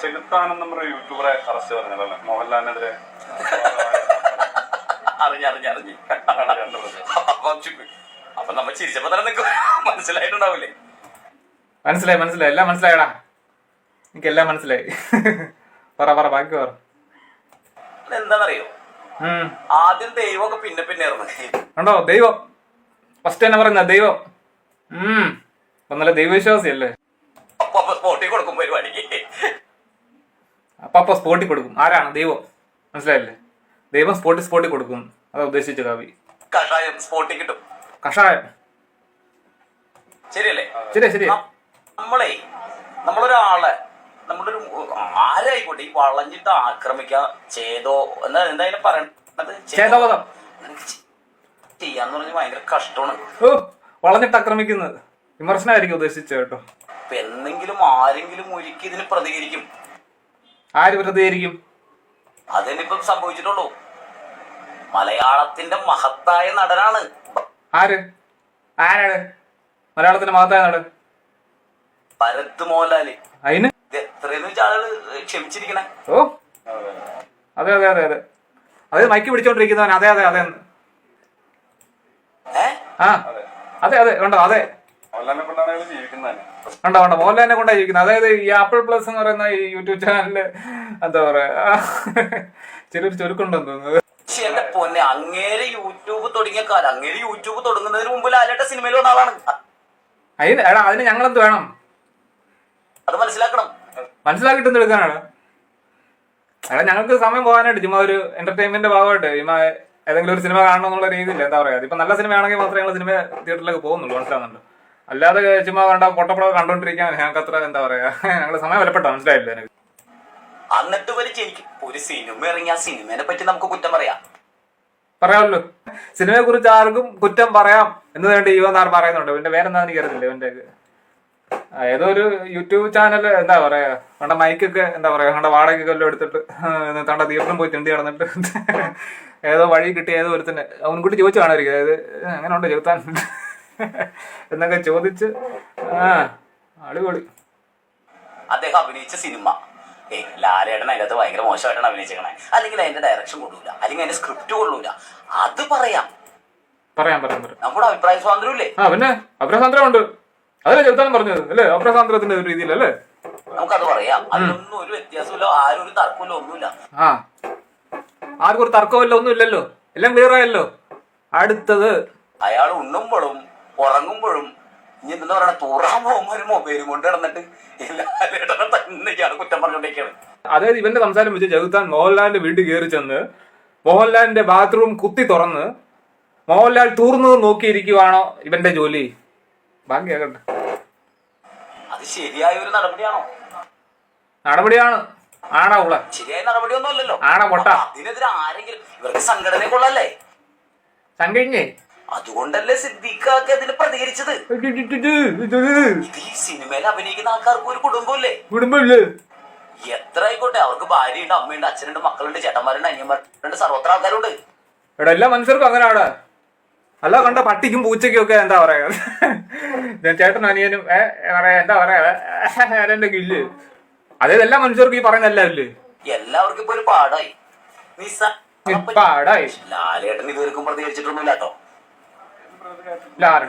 ചെകുത്താനം നമ്മുടെ യൂട്യൂബറെ അറസ്റ്റ് പറഞ്ഞതല്ലേ മോഹൻലാലിനെതിരെ? അറിഞ്ഞു അപ്പൊ നമ്മൾ ചിരിച്ചപ്പോ തന്നെ നിനക്ക് മനസ്സിലായിട്ടുണ്ടാവില്ലേ? മനസ്സിലായി എല്ലാം മനസ്സിലായടാ, എനിക്കെല്ലാം മനസ്സിലായി. പറ ബാക്കി പറ. എന്താണെന്നറിയോ, ആദ്യം ദൈവമൊക്കെ പിന്നെ ഉണ്ടോ ദൈവം ഫസ്റ്റ് തന്നെ പറയുന്ന ദൈവം. നല്ല ദൈവവിശ്വാസിയല്ലേ? സ്പോട്ടി കൊടുക്കും പരിപാടിക്ക്. അപ്പൊ സ്പോട്ടി കൊടുക്കും. ആരാണ് ദൈവം? മനസ്സിലായില്ലേ? ദൈവം സ്പോട്ടി കൊടുക്കും. അതാ ഉദ്ദേശിച്ച കവി. കഷായം സ്പോട്ടി കിട്ടും. കഷായം ശരിയല്ലേ? ശരി. നമ്മളൊരാളെ നമ്മളൊരു ആരായിക്കോട്ടെ ഈ വളഞ്ഞിട്ട് ആക്രമിക്കുക എന്തായാലും പറയണത് ചേതോവധം ചെയ്യാന്ന് പറഞ്ഞ ഭയങ്കര കഷ്ടമാണ്. വളഞ്ഞിട്ട് ആക്രമിക്കുന്നത് വിമർശനമായിരിക്കും ഉദ്ദേശിച്ചത് കേട്ടോ. ഇപ്പൊ എന്തെങ്കിലും ആരെങ്കിലും ഒരുക്കി ഇതിന് പ്രതികരിക്കും. ആര് പ്രതികരിക്കും? അതിനിപ്പം സംഭവിച്ചിട്ടുള്ളൂ. മലയാളത്തിന്റെ മഹത്തായ നടനാണ്. ആരാണ് മലയാളത്തിന്റെ മഹത്തായ നടൻ? ഭരത് മോഹൻലാല്. അതിന് എത്രയെന്ന് വെച്ചാൽ ആളുകൾ ക്ഷമിച്ചിരിക്കണേ. അതെ അത് മൈക്ക് പിടിച്ചോണ്ടിരിക്കുന്നവൻ. അതെ കണ്ടോ? അതെ കണ്ടോ മോഹൻലാലിനെ കൊണ്ടാണ് ജീവിക്കുന്നത്. അതായത് ഈ ആപ്പിൾ പ്ലസ് എന്ന് പറയുന്ന ഈ യൂട്യൂബ് ചാനലില് എന്താ പറയാ ചെറിയൊരു ചുരുക്കുണ്ടെന്ന് തോന്നുന്നത്. എന്റെ പൊന്നെ, അങ്ങേര് യൂട്യൂബ് തുടങ്ങിയ കാലം, അങ്ങേര് യൂട്യൂബ് തുടങ്ങുന്നതിന് മുമ്പ് ലാലേട്ട സിനിമയിൽ വന്ന ആളാണ്. അതിന് ഞങ്ങളെന്ത് വേണം? അത് മനസ്സിലാക്കിട്ട് എടുക്കാനാണ്. ഞങ്ങൾക്ക് സമയം പോകാനായിട്ട് ചുമ്മാ ഒരു എന്റർടൈൻമെന്റ് ഭാഗമായിട്ട് ചുമ്മാ ഏതെങ്കിലും ഒരു സിനിമ കാണണം എന്നുള്ള രീതിയിൽ എന്താ പറയാ, ഇപ്പൊ നല്ല സിനിമയാണെങ്കിൽ മാത്രമേ ഞങ്ങൾ സിനിമ തിയേറ്ററിലേക്ക് പോകുന്നുള്ളൂ. മനസ്സിലാകുന്നുണ്ട്? അല്ലാതെ ചുമ്മാ പൊട്ടപ്പടം കണ്ടോണ്ടിരിക്കാൻ ഞങ്ങൾക്ക് അത്ര എന്താ പറയാ, ഞങ്ങൾ സമയം വിലപ്പെട്ടോ. മനസ്സിലായില്ല എനിക്ക്. എന്നിട്ട് ഒരു സിനിമ ഇറങ്ങിയ ആ സിനിമയെ പറ്റി നമുക്ക് കുറ്റം പറയാമല്ലോ. സിനിമയെ കുറിച്ച് ആർക്കും കുറ്റം പറയാം എന്ന് വേണ്ടി യുവ നാർ പറയുന്നുണ്ട്. പിന്നെ വേറെന്താ എനിക്ക് അറിയില്ല. ഇവന്റെ ഏതോ ഒരു യൂട്യൂബ് ചാനൽ എന്താ പറയാ, കണ്ട മൈക്കൊക്കെ എന്താ പറയാ, കണ്ട വാടകയ്ക്ക് എല്ലാം എടുത്തിട്ട് തണ്ട തിയേറ്ററിൽ പോയി തിണ്ടി നടന്നിട്ട് ഏതോ വഴി കിട്ടി ഏതോ ഒരുത്തന്നെ അവൻകുട്ടി ചോദിച്ചു കാണാതിരിക്കും, അതായത് അങ്ങനെ ഉണ്ട് ചെറുത്താൻ എന്നൊക്കെ ചോദിച്ച് അടിപൊളി. അദ്ദേഹം അഭിനയിച്ച സിനിമ ലാലേട്ടൻ അതിനകത്ത് ഭയങ്കര മോശമായിട്ടാണ് അഭിനയിച്ചേക്കണേ, അല്ലെങ്കിൽ അതിന്റെ ഡയറക്ഷൻ കൊള്ളൂല, അല്ലെങ്കിൽ അതിന്റെ സ്ക്രിപ്റ്റ് കൊള്ളൂല. അത് പറയാം. നമ്മുടെ അഭിപ്രായ സ്വാതന്ത്ര്യം ഇല്ലേ? പിന്നെ അഭിപ്രായ സ്വാതന്ത്ര്യം ഉണ്ട്. അതല്ലേ ചെറുത്താൻ പറഞ്ഞത് അല്ലേ? അഭിപ്രായ സ്വാതന്ത്ര്യത്തിന്റെ ഒരു രീതിയിലല്ലേ നമുക്കത് പറയാം. അതിനൊന്നും ഒരു വ്യത്യാസമില്ല, ആരും ഒരു തർക്കമില്ല, ഒന്നുമില്ല. ആർക്കും ഒരു തർക്കമില്ല, ഒന്നും ഇല്ലല്ലോ, എല്ലാം ക്ലിയർ ആയല്ലോ. അടുത്തത്, അയാൾ ഉണ്ണുമ്പോഴും ഉറങ്ങുമ്പോഴും ഇനി എന്താ പറയണ തൂറാൻ പോകുമ്പോ ഒരു മൊബൈലും കൊണ്ട് കിടന്നിട്ട് തന്നെയാണ് കുറ്റം പറഞ്ഞോണ്ടിരിക്കുകയാണ്. അതായത് ഇവന്റെ സംസാരം വെച്ച് ചെകുത്താൻ മോഹൻലാലിന്റെ വീട്ടിൽ കയറി ചെന്ന് മോഹൻലാലിന്റെ ബാത്റൂം കുത്തി തുറന്ന് മോഹൻലാൽ തൂർന്നത് നോക്കിയിരിക്കുവാണോ ഇവന്റെ ജോലി? ബാക്കി കേൾക്കട്ടെ. അത് ശരിയായ ഒരു നടപടിയാണോ? നടപടിയാണ്. ആണാ ഉള്ള ശരിയായ നടപടിയൊന്നും അല്ലല്ലോ. ആണാ പൊട്ട. അതിനെതിരെ ആരെങ്കിലും ഇവർക്ക് സംഘടനയെ കൊള്ളല്ലേ? സംഘടനയെ അതുകൊണ്ടല്ലേ സിദ്ദീഖാക്ക് അതിന് പ്രതികരിച്ചത്. ഇത് ഈ സിനിമയിൽ അഭിനയിക്കുന്ന ആൾക്കാർക്ക് ഒരു കുടുംബമില്ലേ? എത്ര ആയിക്കോട്ടെ, അവർക്ക് ഭാര്യയുണ്ട്, അമ്മയുണ്ട്, അച്ഛനുണ്ട്, മക്കളുണ്ട്, ചേട്ടന്മാരുണ്ട്, അനിയന്മാരുണ്ട്, സർവത്ര ആൾക്കാരുണ്ട്. എടാ എല്ലാ മനുഷ്യർക്കും അങ്ങനെ അവിടെ അല്ല. കണ്ട പട്ടിക്കും പൂച്ചയ്ക്കും ഒക്കെ എന്താ പറയാ, ചേട്ടനും അനിയനും എന്താ പറയാ എന്റെ കില്ല്. അതായത് എല്ലാ മനുഷ്യർക്കും ഈ പറയുന്ന എല്ലാവരില്ലേ, എല്ലാവർക്കും ഇപ്പൊ ഒരു പാടായി. ലാലേട്ടൻ ഇതുവരെക്കും പ്രതികരിച്ചിട്ടൊന്നുമില്ല കേട്ടോ.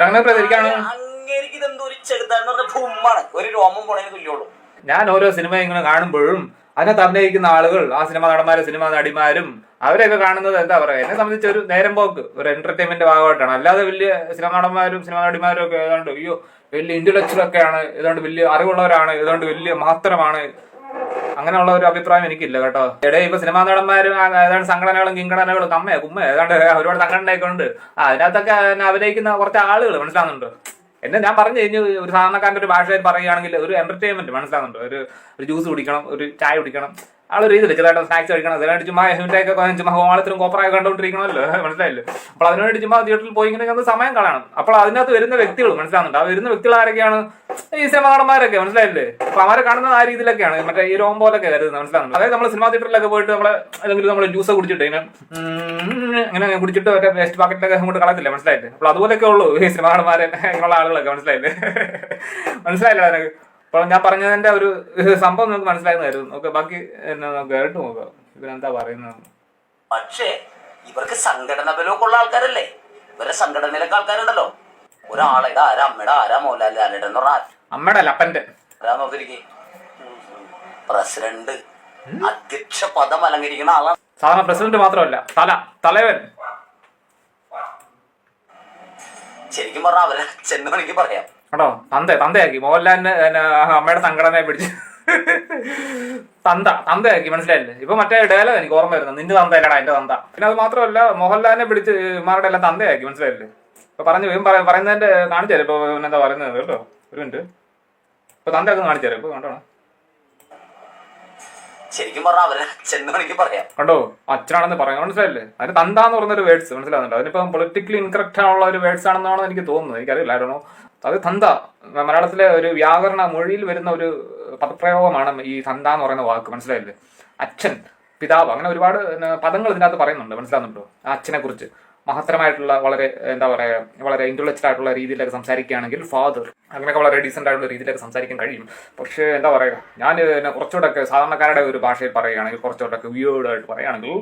അങ്ങനെ പ്രതികരിക്കാണ്. അങ്ങേക്ക് ഇതെന്തോ ഒരു ചെറുതാന്ന് പറഞ്ഞ ഭൂമാണ്, ഒരു രോമം പോണേന് തുല്യുള്ളൂ. ഞാൻ ഓരോ സിനിമ ഇങ്ങനെ കാണുമ്പോഴും അതിനകത്ത് അഭിനയിക്കുന്ന ആളുകൾ, ആ സിനിമ നടന്മാരും സിനിമ നടിമാരും അവരെയൊക്കെ കാണുന്നത് എന്താ പറയാ, എന്നെ സംബന്ധിച്ച് ഒരു നേരം പോക്ക്, ഒരു എന്റർടൈൻമെന്റ് ഭാഗമായിട്ടാണ്. അല്ലാതെ വലിയ സിനിമ നടന്മാരും സിനിമ നടിമാരും ഒക്കെ ഏതാണ്ട് അയ്യോ വലിയ ഇന്റലക്ച്വൽ ഒക്കെയാണ്, ഏതാണ്ട് വലിയ അറിവുള്ളവരാണ്, ഏതാണ്ട് വലിയ മഹത്തരമാണ്, അങ്ങനെയുള്ള ഒരു അഭിപ്രായം എനിക്കില്ല കേട്ടോ. ഇടയിൽ ഇപ്പൊ സിനിമാ നടന്മാരും ഏതാണ്ട് സംഘടനകളും കിങ്കടനകളും കുമ്മ ഏതാണ്ട് ഒരുപാട് സംഘടനയൊക്കെ ഉണ്ട്. അതിനകത്തൊക്കെ അഭിനയിക്കുന്ന കുറച്ച് ആളുകൾ മനസ്സിലാകുന്നുണ്ട്. എന്നെ ഞാൻ പറഞ്ഞു കഴിഞ്ഞു, ഒരു സാധാരണക്കാരൻ്റെ ഒരു ഭാഷയിൽ പറയുകയാണെങ്കിൽ ഒരു എന്റർടൈൻമെന്റ് മനസ്സിലാകുന്നുണ്ട്. ഒരു ജ്യൂസ് കുടിക്കണം, ഒരു ചായ കുടിക്കണം, ആ ഒരു രീതിയിൽ ചെറുതായിട്ട് സ്നാക്സ് കഴിക്കണം, അതിനായിട്ട് ചുമ്മാ ഹെമിറ്റൊക്കെ ചുമ്മാ ഹോളത്തിലും കോപ്പറൊക്കെ കണ്ടുകൊണ്ടിരിക്കണമല്ലോ, മനസ്സിലായില്ലേ? അപ്പോൾ അതിനുവേണ്ടി ചുമ്മാ തിയേറ്ററിൽ പോയി ഇങ്ങനെ സമയം കളയണം. അപ്പോൾ അതിനകത്ത് വരുന്ന വ്യക്തികൾ മനസ്സിലാകുന്നുണ്ട്. ആ വരുന്ന വ്യക്തികൾ ആരൊക്കെയാണ്? ഈ സിനിമാ നടന്മാരൊക്കെ, മനസ്സിലായില്ലേ? അപ്പൊ അവരെ കാണുന്നത് ആ രീതിയിലൊക്കെയാണ്, മറ്റേ ഈ രോമ്പോലൊക്കെ കരുതുന്നത്, മനസ്സിലാകുന്നുണ്ട്. അതായത് നമ്മൾ സിനിമാ തിയേറ്ററിലൊക്കെ പോയിട്ട് നമ്മളെ അല്ലെങ്കിൽ നമ്മൾ ജ്യൂസ് കുടിച്ചിട്ട് ഇങ്ങനെ കുടിച്ചിട്ട് മറ്റേ വേസ്റ്റ് പാക്കറ്റിലൊക്കെ അങ്ങോട്ട് കളയത്തില്ല, മനസ്സിലായില്ലേ? അപ്പോൾ അതുപോലെയൊക്കെ ഉള്ളൂ ഈ സിനിമാ നടന്മാരെ ഇങ്ങനെയുള്ള ആളുകളൊക്കെ, മനസ്സിലായില്ലേ? മനസ്സിലായില്ല അതിനൊക്കെ. അപ്പോൾ ഞാൻ പറഞ്ഞതിന്റെ ഒരു സംഭവം നമുക്ക് മനസ്സിലാകുന്നതായിരുന്നു. ഓക്കെ, ബാക്കി നമുക്ക് കേട്ട് നോക്കാം ഇവരെന്താ പറയുന്നത്. പക്ഷേ ഇവർക്ക് സംഘടന ബലമൊക്കെ ഉള്ള ആൾക്കാരല്ലേ, ഇവരുടെ സംഘടനയിലൊക്കെ ആൾക്കാരുണ്ടല്ലോ. ഒരാളെ ആരാ അമ്മയുടെ ആരാ മോഹൻലാൽ ലാലേട്ടൻ എന്ന് പറഞ്ഞാൽ അമ്മയുടെ അല്ല അപ്പന്റെ ആരാ നോക്കിയിരിക്കേ, പ്രസിഡന്റ് അധ്യക്ഷ പദം അലങ്കരിക്കുന്ന ആളാണ്. സാധാരണ പ്രസിഡന്റ് മാത്രമല്ല, തലവൻ. ശരിക്കും പറഞ്ഞാൽ അവരെ ചെന്ന് വേണമെങ്കിൽ പറയാം കേട്ടോ, തന്തയാക്കി മോഹൻലാലിന് അമ്മയുടെ സംഘടനയെ പിടിച്ച് തന്തയാക്കി, മനസ്സിലായില്ലേ? ഇപ്പൊ മറ്റേ ഡയലോഗ് എനിക്ക് ഓർമ്മ വരുന്നത്, നിന്റെ തന്തയല്ലടാ എന്റെ തന്ത. പിന്നെ അത് മാത്രമല്ല, മോഹൻലാലിനെ പിടിച്ച് ഇമാരുടെ എല്ലാം തന്തയാക്കി, മനസ്സിലായില്ലേ? ഇപ്പൊ പറയുന്നതിന്റെ കാണിച്ചു തരാം. ഇപ്പൊ എന്താ പറയുന്നത് കേട്ടോ, ഒരു മിനിറ്റ്. ഇപ്പൊ തന്തയൊക്കെ കാണിച്ചു തരാം. ഇപ്പൊ കണ്ടോ, ശരിക്കും പറഞ്ഞാൽ അവരെ ചെന്ന് വേണമെങ്കിൽ പറയാം. കണ്ടോ, അച്ഛനാണെന്ന് പറയാം, മനസ്സിലായില്ലേ? അതിന് തന്താന്ന് പറഞ്ഞൊരു വേർഡ്സ് മനസ്സിലാകുന്നുണ്ട്. അതിനിപ്പം പൊളിറ്റിക്കലി ഇൻകറക്റ്റ് ആണുള്ള ഒരു വേർഡ്സ് ആണെന്നാണ് എനിക്ക് തോന്നുന്നത്, എനിക്കറിയില്ലായിരുന്നു. അത് തന്ത മലയാളത്തിലെ ഒരു വ്യാകരണ മൊഴിയിൽ വരുന്ന ഒരു പദപ്രയോഗമാണ് ഈ തന്ത എന്ന് പറയുന്ന വാക്ക്, മനസ്സിലായില്ലേ? അച്ഛൻ, പിതാവ്, അങ്ങനെ ഒരുപാട് പദങ്ങൾ ഇതിനകത്ത് പറയുന്നുണ്ട്, മനസ്സിലാകുന്നുണ്ടോ? ആ അച്ഛനെ കുറിച്ച് മഹത്തരമായിട്ടുള്ള വളരെ എന്താ പറയുക, വളരെ ഇന്റലക്ച്വൽ ആയിട്ടുള്ള രീതിയിലൊക്കെ സംസാരിക്കുകയാണെങ്കിൽ ഫാദർ, അങ്ങനെയൊക്കെ വളരെ ഡീസെന്റ് ആയിട്ടുള്ള രീതിയിലൊക്കെ സംസാരിക്കാൻ കഴിയും. പക്ഷേ എന്താ പറയുക, ഞാൻ കുറച്ചുകൂടെയൊക്കെ സാധാരണക്കാരുടെ ഒരു ഭാഷയിൽ പറയുകയാണെങ്കിൽ, കുറച്ചുകൂടെയൊക്കെ വിയേർഡായിട്ട് പറയുകയാണെങ്കിൽ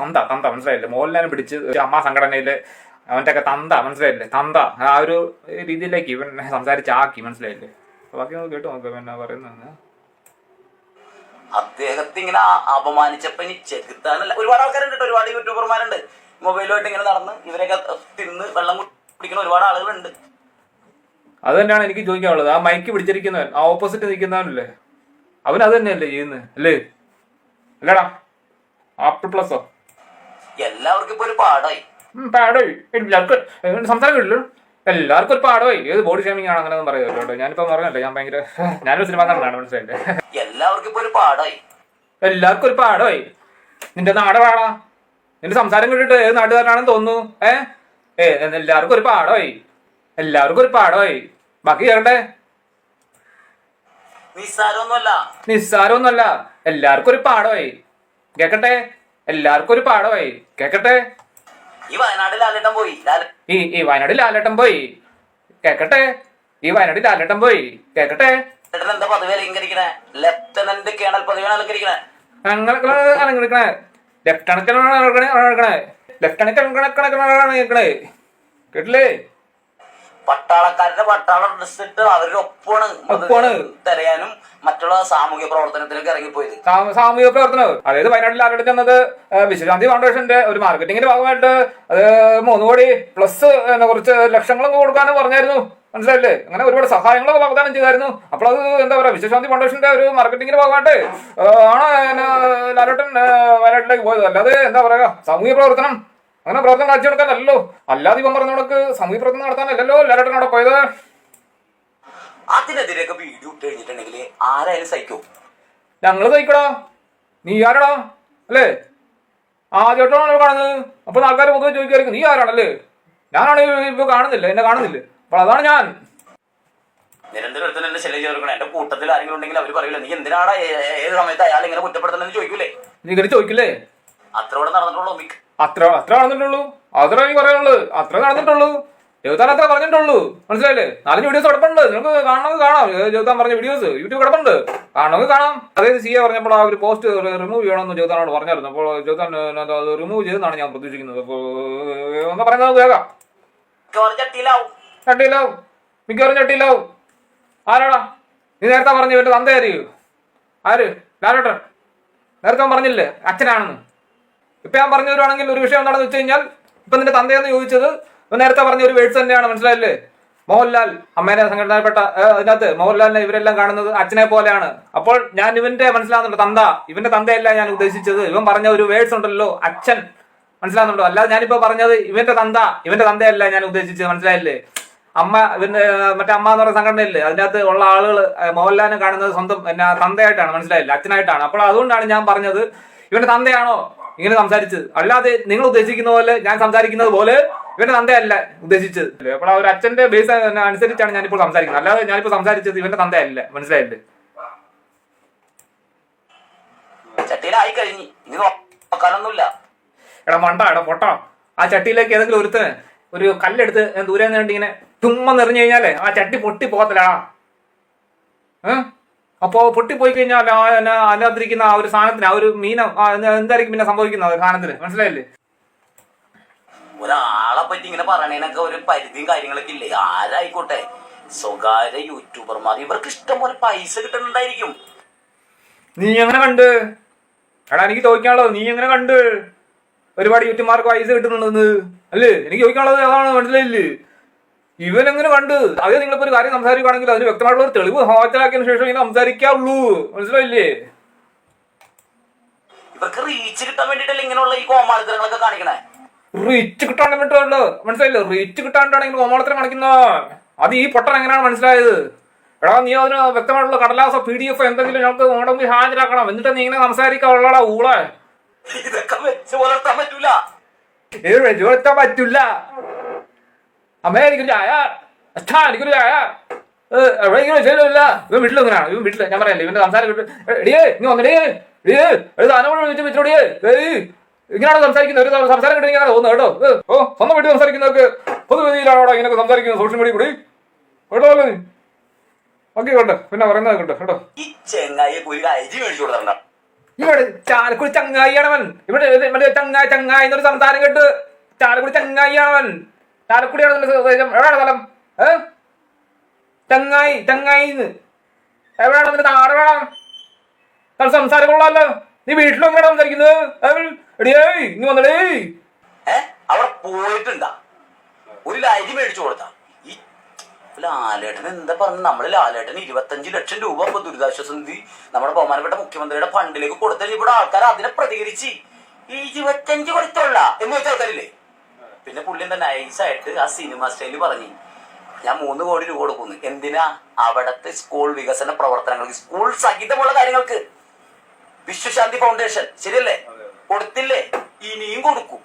തന്ത, മനസ്സിലായില്ലേ? മോഹൻലാലിനെ പിടിച്ച് അമ്മ സംഘടനയിലെ അവൻ്റെ ഒക്കെ തന്ത, മനസ്സിലായില്ലേ? തന്ത ആ ഒരു രീതിയിലേക്ക് ഇവൻ സംസാരിച്ചാക്കി, മനസ്സിലായില്ലേ? ബാക്കി കേട്ടു നോക്കാം പിന്നെ പറയുന്നത്. അദ്ദേഹത്തെ ഇങ്ങനെ അപമാനിച്ചപ്പോ ഇനി ചെകുത്താനല്ല, ഒരുപാട് ആൾക്കാരുണ്ട്, ഒരുപാട് യൂട്യൂബർമാരുണ്ട് മൊബൈലുമായിട്ട് ഇങ്ങനെ നടന്ന് ഇവരൊക്കെ തിന്ന് വെള്ളം കുടിക്കുന്ന ഒരുപാട് ആളുകളുണ്ട്. അത് തന്നെയാണ് എനിക്ക് ചോദിക്കാനുള്ളത്. ആ മൈക്ക് പിടിച്ചിരിക്കുന്നവൻ, ആ ഓപ്പോസിറ്റ് നിൽക്കുന്നവനല്ലേ, അവൻ അത് തന്നെയല്ലേ ചെയ്യുന്നത്, അല്ലേ? അല്ലടാ, ആപ്പിൾ പ്ലസോ? എല്ലാവർക്കും ഇപ്പൊ ഒരു പാടായി. പാടായി, എല്ലാവർക്കും സംസാരം കിട്ടില്ല, എല്ലാവർക്കും ഒരു പാടമായി. ഏത് ബോഡി ഷേമിംഗ് ആണ് അങ്ങനെ പറയുമല്ലോ കേട്ടോ. ഞാനിപ്പോ പറഞ്ഞല്ലേ, ഞാനൊരു സിനിമ കണ്ടാണ്, മനസ്സിലായില്ലേ? എല്ലാവർക്കും ഇപ്പൊ ഒരു പാടായി, എല്ലാവർക്കും ഒരു പാടമായി. നിന്റെ നാട് പാടാ, നിന്റെ സംസാരം കേട്ടിട്ട് ഏത് നാട്ടുകാരനാണെന്ന് തോന്നുന്നു. എല്ലാവർക്കും ഒരു പാടമായി, എല്ലാവർക്കും ഒരു പാടമായി. ബാക്കി കേൾക്കട്ടെ. നിസ്സാരമൊന്നുമല്ല, എല്ലാവർക്കും ഒരു പാടമായി. കേക്കട്ടെ, എല്ലാവർക്കും ഒരു പാടമായി. കേക്കട്ടെ. ഈ വയനാട്ടിൽ ലാലേട്ടൻ പോയി, ഈ വയനാട്ടിൽ ലാലേട്ടൻ പോയി. കേക്കട്ടെ, ഈ വയനാട്ടിൽ ലാലേട്ടൻ പോയി. കേക്കട്ടെ. എന്താ പദവി അലങ്കരിക്കണേ? ലെഫ്റ്റനന്റ് കേണൽ പദവിയാണ് അലങ്കരിക്കണേ. അലങ്കരിക്കണേ ലെഫ്റ്റനന്റ് കേട്ടില്ലേ? പട്ടാളക്കാരുടെ പട്ടാള ഡ്രസ് ഇട്ട് അവരുടെ ഒപ്പമാണ് തെരയാനും മറ്റുള്ള സാമൂഹ്യ പ്രവർത്തനത്തിലേക്ക് ഇറങ്ങിപ്പോയത്. സാമൂഹ്യ പ്രവർത്തനം, അതായത് വയനാട്ടിൽ ലാലേട്ടൻ ചെന്നത് വിശ്വശാന്തി ഫൗണ്ടേഷന്റെ ഒരു മാർക്കറ്റിംഗിന്റെ ഭാഗമായിട്ട് അത് 3 കോടി പ്ലസ് കുറച്ച് ലക്ഷങ്ങളൊക്കെ കൊടുക്കാന്ന് പറഞ്ഞായിരുന്നു, മനസ്സിലായില്ലേ? അങ്ങനെ ഒരുപാട് സഹായങ്ങളൊക്കെ വാഗ്ദാനം ചെയ്തായിരുന്നു. അപ്പോൾ അത് എന്താ പറയാ, വിശ്വശാന്തി ഫൗണ്ടേഷന്റെ ഒരു മാർക്കറ്റിംഗിന്റെ ഭാഗമായിട്ട് ആണ് ലാലേട്ടൻ വയനാട്ടിലേക്ക് പോയത്. അല്ലാതെ എന്താ പറയാ, സാമൂഹ്യ പ്രവർത്തനം അങ്ങനെ പ്രവർത്തനം കാഴ്ച കൊടുക്കാനല്ലോ, അല്ലാതെ ഇവൻ പറഞ്ഞ കണക്ക് സാമൂഹ്യ പ്രവർത്തനം നടത്താനല്ലോ ലാലേട്ടൻ അവിടെ പോയത്. അതിനെതിരെയൊക്കെ വീഡിയോ ഇട്ട് കഴിഞ്ഞിട്ടുണ്ടെങ്കിൽ ആരായാലും സഹിക്കും. ഞങ്ങള് സഹിക്കടാ, നീ ആരാടാ, അല്ലേ? ആദ്യമായിട്ടാണല്ലോ കാണുന്നത്. അപ്പൊ ആൾക്കാർ മുഖം ചോദിക്കായിരിക്കും, നീ ആരാണല്ലേ? ഞാനാണ് ഇപ്പൊ കാണുന്നില്ല, എന്നെ കാണുന്നില്ല. അപ്പോൾ അതാണ് ഞാൻ. നിരന്തരം ഒരുത്തൻ എന്നെ ശല്യം ചേർക്കണം. എന്റെ കൂട്ടത്തിൽ ആരെങ്കിലും ഉണ്ടെങ്കിൽ അവർ പറയില്ല, നീ എന്തിനാണ് ഏത് സമയത്ത് അയാൾ ഇങ്ങനെ കുറ്റപ്പെടുത്തുന്നത് ചോദിക്കൂലേ? നീ ഇങ്ങനെ ചോദിക്കില്ലേ? അത്ര ഇവിടെ നടന്നിട്ടുള്ളൂ, അത്ര നടന്നിട്ടുള്ളൂ, അത്ര എനിക്ക് പറയാനുള്ളൂ. അത്ര നടന്നിട്ടുള്ളൂ, ജോതാൻ അത്ര പറഞ്ഞിട്ടുള്ളൂ, മനസ്സിലായില്ലേ? 4 വീഡിയോസ് കിടപ്പുണ്ട്, നിങ്ങൾക്ക് കാണണമെങ്കിൽ കാണാം. ജോതാൻ പറഞ്ഞ വീഡിയോസ് യൂട്യൂബ് കിടപ്പുണ്ട്, കാണണമെങ്കിൽ കാണാം. അതായത് സിയെ പറഞ്ഞപ്പോൾ ആ ഒരു പോസ്റ്റ് റിമൂവ് ചെയ്യണമെന്ന് ജോതാനോട് പറഞ്ഞായിരുന്നു. അപ്പോൾ ജോതാൻ അത് റിമൂവ് ചെയ്തെന്നാണ് ഞാൻ പ്രതീക്ഷിക്കുന്നത്. അപ്പോൾ എന്താ പറയുന്നത് കേൾക്കാം. ചട്ടിയിലാവും, മിക്കവാറും ചട്ടിയിലാവും. ആരാടാ നീ നേരത്തെ പറഞ്ഞു ഇവന്റെ തന്തയായിരിക്കും? ആര്? ലാലേട്ടൻ. നേരത്തെ പറഞ്ഞില്ലേ അച്ഛനാണെന്ന്? ഇപ്പൊ ഞാൻ പറഞ്ഞു തരുവാണെങ്കിൽ ഒരു വിഷയം എന്താണെന്ന് വെച്ച് കഴിഞ്ഞാൽ, ഇപ്പൊ നിന്റെ തന്തയെന്ന് ചോദിച്ചത് നേരത്തെ പറഞ്ഞ ഒരു വേർഡ്സ് തന്നെയാണ്, മനസ്സിലായില്ലേ? മോഹൻലാൽ അമ്മേനെ സംഘടനപ്പെട്ട അതിനകത്ത് മോഹൻലാലിനെ ഇവരെല്ലാം കാണുന്നത് അച്ഛനെ പോലെയാണ്. അപ്പോൾ ഞാൻ ഇവന്റെ മനസ്സിലാകുന്നുണ്ട്, തന്ത, ഇവന്റെ തന്തയല്ല ഞാൻ ഉദ്ദേശിച്ചത്. ഇവൻ പറഞ്ഞ ഒരു വേർഡ്സ് ഉണ്ടല്ലോ, അച്ഛൻ, മനസ്സിലാകുന്നുണ്ടോ? അല്ലാതെ ഞാനിപ്പോ പറഞ്ഞത് ഇവന്റെ തന്തയല്ല ഞാൻ ഉദ്ദേശിച്ചത്, മനസ്സിലായില്ലേ? അമ്മ, ഇവന്റെ മറ്റേ അമ്മ എന്ന് പറയുന്ന സംഘടനയില്ലേ, അതിനകത്ത് ഉള്ള ആളുകൾ മോഹൻലാലിനെ കാണുന്നത് സ്വന്തം തന്തയായിട്ടാണ്, മനസ്സിലായില്ലേ? അച്ഛനായിട്ടാണ്. അപ്പോൾ അതുകൊണ്ടാണ് ഞാൻ പറഞ്ഞത് ഇവന്റെ തന്തയാണോ ഇങ്ങനെ സംസാരിച്ചത്. അല്ലാതെ നിങ്ങൾ ഉദ്ദേശിക്കുന്ന പോലെ, ഞാൻ സംസാരിക്കുന്നത് പോലെ ഇവന്റെ തന്തയല്ല ഉദ്ദേശിച്ചത്. അപ്പോൾ ആ ഒരു അച്ഛന്റെ ബേസ് അനുസരിച്ചാണ് ഞാനിപ്പോൾ സംസാരിക്കുന്നത്. അല്ലാതെ ഞാനിപ്പോൾ സംസാരിച്ചത് ഇവന്റെ തന്തയല്ല, മനസ്സിലായില്ലേ? ചട്ടിയിലായി കഴിഞ്ഞു, ഇനി നോക്കാനൊന്നുമില്ല. എടാ മണ്ട, എടാ പൊട്ട, ആ ചട്ടിയിലേക്ക് ഏതെങ്കിലും ഒരുത്തന് ഒരു കല്ലെടുത്ത് ദൂരെ നിന്ന് ഇങ്ങനെ ചുമ്മാ നിറഞ്ഞു കഴിഞ്ഞാലേ ആ ചട്ടി പൊട്ടി പോകത്തില്ല. അപ്പോ പൊട്ടിപ്പോയി കഴിഞ്ഞാൽ അതിനകത്തിരിക്കുന്ന ആ ഒരു സാധനത്തിന് ആ ഒരു മീനം എന്തായിരിക്കും പിന്നെ സംഭവിക്കുന്നത് സാധനത്തിന്, മനസ്സിലായില്ലേ? ഒരാളെ പറ്റി ഇങ്ങനെ പറയണേനൊക്കെ ഒരു പരിധിയും കാര്യങ്ങളൊക്കെ ഇല്ലേ? ആരായിക്കോട്ടെ, സ്വകാര്യ യൂട്യൂബർമാർ, ഇവർക്ക് ഇഷ്ടം പോലെ പൈസ കിട്ടുന്നുണ്ടായിരിക്കും. നീ എങ്ങനെ കണ്ട്? എടാ എനിക്ക് ചോദിക്കാനുള്ളത്, നീ എങ്ങനെ കണ്ട് ഒരുപാട് യൂട്യൂബർമാർക്ക് പൈസ കിട്ടുന്നുണ്ടെന്ന്? അല്ലേ, എനിക്ക് ചോദിക്കാനുള്ളത് അതാണ്, മനസ്സിലായില്ലേ? ഇവനെങ്ങനെ കണ്ട്? അത് നിങ്ങളിപ്പോ ഒരു കാര്യം സംസാരിക്കുകയാണെങ്കിൽ അതിന് വ്യക്തമായിട്ടുള്ള ഒരു തെളിവ് ഹാജരാക്കിയതിനു ശേഷം ഇങ്ങനെ സംസാരിക്കാവുള്ളൂ, മനസ്സിലായില്ലേ? ഇവർക്ക് റീച്ച് കിട്ടാൻ വേണ്ടിട്ടല്ലേ ഇങ്ങനെയുള്ള ഈ കോമാളിത്തരങ്ങളൊക്കെ കാണിക്കണേ? റീച്ച് കിട്ടാൻ വേണ്ടിട്ടുള്ളൂ, മനസ്സിലായില്ലേ? റീച്ച് കിട്ടാണ്ടാണെങ്കിൽ കോമാളത്തിനെ കാണിക്കുന്ന അത് ഈ പൊട്ടൻ എങ്ങനെയാണ് മനസ്സിലായത്? എടാ നീ അതിന് വ്യക്തമായിട്ടുള്ള കടലാസോ PDF എന്തെങ്കിലും ഞങ്ങൾക്ക് വേണമെങ്കിൽ ഹാജരാക്കണം, എന്നിട്ട് നീ ഇങ്ങനെ സംസാരിക്കാനുള്ളടാ ഊളെ. ഇതൊക്കെ വെച്ച് പുലർത്താൻ പറ്റൂല. ഇത് വെച്ച് പുലർത്താൻ പറ്റൂല. അമ്മേ എനിക്കൊരു ചായ, അച്ഛാ എനിക്കൊരു ചായ. എവിടെയെങ്കിലും ശരിയല്ല. ഇവൻ വീട്ടിൽ എങ്ങനെയാണ്? ഇവൻ വീട്ടില് ഞാൻ പറയല്ലേ ഇവന്റെ സംസാരം കേട്ട് എടിയേ നീ വന്നടേ വെച്ചോടിയേ ഇങ്ങനെയാണ് സംസാരിക്കുന്നത്. ഒരു സംസാരം കിട്ടിങ്ങനെ തോന്നുന്നു കേട്ടോ. സ്വന്തം വീട്ടിൽ സംസാരിക്കുന്നവർക്ക് പൊതുവേദിയിലാണോ ഇങ്ങനെയൊക്കെ സംസാരിക്കുന്നത് സോഷ്യൽ മീഡിയ കൂടി കേട്ടോ? നീ ഓക്കെ കേട്ടോ, പിന്നെ പറയുന്നത് കേട്ടോ കേട്ടോ. ഈ ചെങ്ങായി ഒരു അരി മേടിച്ചു കൊടുത്തണ്ട. ഇവിടെ ചാലക്കുടി ചങ്ങായിയാണവൻ. ഇവിടെ മറ്റേ ചങ്ങായി എന്നൊരു സംസാരം കേട്ട് ചാലക്കുടി ചങ്ങായിയാണവൻ. ചാലക്കുടിയാണ് എവിടെയാണ് സ്ഥലം? ചങ്ങായിന്ന് എവിടെയാണ് നിന്റെ നാട്? വേണം സംസാരം കൊള്ളാമല്ലോ. നീ വീട്ടിലും എങ്ങനെയാണ് സംസാരിക്കുന്നത്? എടിയേ നീ വന്നടേ. അവിടെ പോയിട്ടുണ്ടാ ഒരു അരി മേടിച്ചു കൊടുത്താ. ഈ ലാലേട്ടൻ എന്താ പറഞ്ഞു? നമ്മള് ലാലേട്ടന് 25 ലക്ഷം രൂപ ഇപ്പൊ ദുരിതാശ്വാസ നിധി നമ്മുടെ ബഹുമാനപ്പെട്ട മുഖ്യമന്ത്രിയുടെ ഫണ്ടിലേക്ക് കൊടുത്താൽ ഇവിടെ ആൾക്കാർ അതിനെ പ്രതികരിച്ച് 25 കൊടുത്തുള്ള എന്ന് വെച്ച ആൾക്കാരില്ലേ. പിന്നെ പുള്ളി എന്താ നൈസായിട്ട് ആ സിനിമ സ്റ്റൈലിൽ പറഞ്ഞു, ഞാൻ 3 കോടി രൂപ കൊടുക്കുന്നു. എന്തിനാ? അവിടത്തെ സ്കൂൾ വികസന പ്രവർത്തനങ്ങൾക്ക്, സ്കൂൾ സഹിതമുള്ള കാര്യങ്ങൾക്ക്. വിശ്വശാന്തി ഫൗണ്ടേഷൻ ശരിയല്ലേ? കൊടുത്തില്ലേ? ഇനിയും കൊടുക്കും.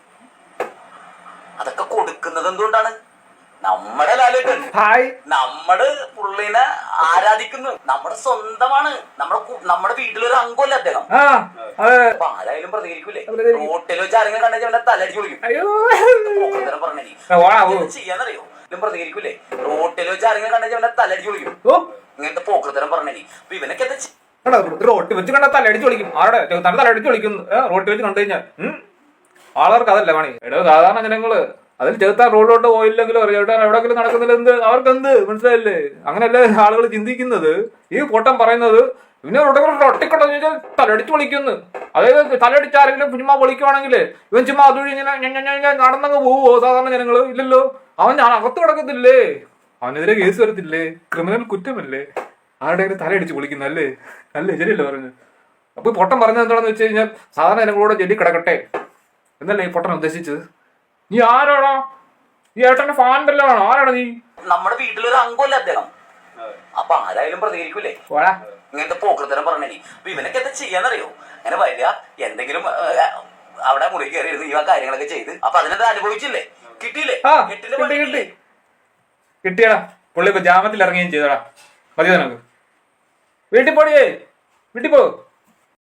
അതൊക്കെ കൊടുക്കുന്നത് എന്തുകൊണ്ടാണ്? നമ്മുടെ ലാലേട്ടൻ നമ്മുടെ പുള്ളിനെ ആരാധിക്കുന്നു. നമ്മുടെ സ്വന്തമാണ്. നമ്മുടെ വീട്ടിലൊരു അംഗമല്ലേ അദ്ദേഹം. അപ്പൊ ആരായാലും പ്രതികരിക്കൂലേ? റോട്ടിൽ വെച്ച് ആരെങ്കിലും കണ്ടെങ്കിൽ തലടിച്ചു വിളിക്കും. ചെയ്യാന്നറിയോ? പ്രതികരിക്കൂലേ? റോട്ടിൽ വെച്ച് ആരെങ്കിലും കണ്ടെങ്കിൽ തലടിച്ചു വിളിക്കും. ഇങ്ങനത്തെ പോക്കൃത്തരം പറഞ്ഞി. അപ്പൊ ഇവനൊക്കെ എന്താ റോട്ടിൽ വെച്ച് കണ്ടാൽ തലടിച്ച് വിളിക്കും. ആരുടെ തലടിച്ച് വിളിക്കുന്നു? റോട്ടിൽ വെച്ച് കണ്ടു കഴിഞ്ഞാൽ ആൾക്കാർക്ക് അതല്ല പണി. സാധാരണ ജനങ്ങള് അതിൽ ചേർത്താൻ റോഡിലോട്ട് പോയില്ലെങ്കിലും എവിടെയെങ്കിലും നടക്കുന്നില്ല എന്ത് അവർക്കെന്ത്, മനസ്സിലായില്ലേ? അങ്ങനെയല്ലേ ആളുകൾ ചിന്തിക്കുന്നത്. ഈ പൊട്ടം പറയുന്നത് പിന്നെ ഒട്ടിക്കൊണ്ടു ചോദിച്ചാൽ തലടിച്ച് വിളിക്കുന്നു. അതായത് തലടിച്ച് ആരെങ്കിലും ചുമ്മാ വിളിക്കുവാണെങ്കിൽ ഇവൻ ചുമ്മാ അതുവഴി ഇങ്ങനെ നടന്നങ്ങ് പോവോ സാധാരണ ജനങ്ങള്? ഇല്ലല്ലോ. അവൻ അകത്ത് കിടക്കത്തില്ലേ? അവനെതിരെ കേസ് വരത്തില്ലേ? ക്രിമിനൽ കുറ്റമല്ലേ? ആരുടെ തലയടിച്ച് വിളിക്കുന്നല്ലേ? അല്ലേ? ശരിയല്ലേ പറഞ്ഞു? അപ്പൊ ഈ പൊട്ടം പറഞ്ഞത് എന്താണെന്ന് വെച്ച് കഴിഞ്ഞാൽ സാധാരണ ജനങ്ങളോട് ജെല്ലി കിടക്കട്ടെ എന്നല്ലേ ഈ പൊട്ടൻ ഉദ്ദേശിച്ചത്? നീ ആരാടാ? ഈ ഏട്ടന്റെ ഫാൻ വല്ലതാണോ? ആരാടാ നീ? നമ്മുടെ വീട്ടിലൊരു അംഗമല്ലേ അദ്ദേഹം. അപ്പൊ ആരായാലും പ്രതികരിക്കൂലേ? ഇങ്ങനത്തെ പോക്കൃത്തരം പറഞ്ഞി. അപ്പൊ ഇവനൊക്കെ എന്താ ചെയ്യാന്നറിയോ? അങ്ങനെ വരിക, എന്തെങ്കിലും അവിടെ മുറി കയറി ഇരുന്ന് ഈ കാര്യങ്ങളൊക്കെ ചെയ്ത് അപ്പൊ അതിനെന്താ അനുഭവിച്ചില്ലേ? കിട്ടിയില്ലേ? കിട്ടിയടാ. പുള്ളി ഇപ്പൊ ജാമത്തിൽ ഇറങ്ങുകയും ചെയ്തടാ. മതി നിനക്ക്. വീട്ടിൽ പോടിയേ, വീട്ടിൽ പോ.